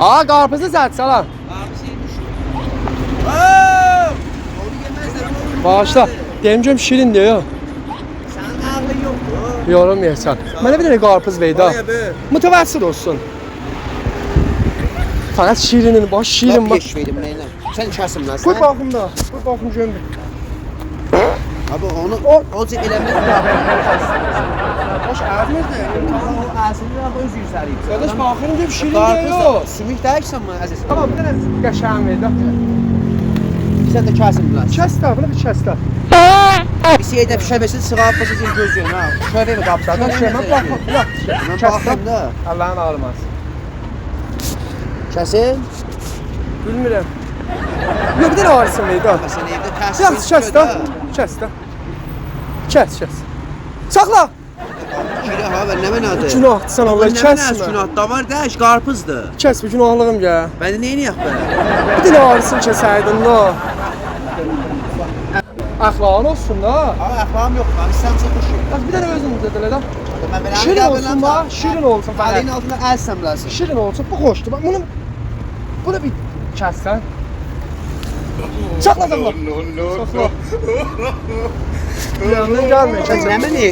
Aa, qarpızı zət salam. Qarpız yemiş. Onu yemezler. Bağışla. Deyim şirin diyor. Sənin ağrın yoxdur. Yorulmayacaq. Mənə bir dənə qarpız ver də. Oraya be. Mütəvəssit olsun. Fəqət şirinin baş, şirin baş. Beş verim neylə? Sən kəsim lan. Qoy baxım da. Qoy baxım görüm. Abi onu o cə eləmək. Baş ağrımırdı. O ağzını öz yüzəri. Qardaş baxırım ki şirin Qarpız deyil. da sümük dəyiksən mi əziz? Tamam, bir dənə qəşəng ver də. Sən də kəsim lan. Kəs də, bunu bir kəs də. Bir şey də şəbəsi çıxarıb basacaq gözün ha. Şöyle mi qapsan? Qardaş mən baxım. Mən Kəs baxım də. da. Allahın almaz. Kəsim. Bilmirəm. Yox, bir dənə ağrısın ver də. Sən evdə kəs. Kəs də. Kəs də. Kəs. Saxla. Kira ha və nə mənadır? Günahsan Allah, kəsmə. Günah da var dəş qarpızdır. Kəs bu günahlığım ya. Mən nə edəyək belə? Bir dənə ağrısın kəsəydin la. Əxlaqın olsun da. Abi əxlaqım yox, mən istəmsə xoşum. Bax bir dənə özün dedilər də. Mən belə Şirin olsun da, şirin olsun Əlin fəqət. altında əlsəm lazım. Şirin olsun, bu xoşdur. Bax bunu bir kəssən. Saxla. Saxla. Yanından gəlmir, kəsən. Nə məni?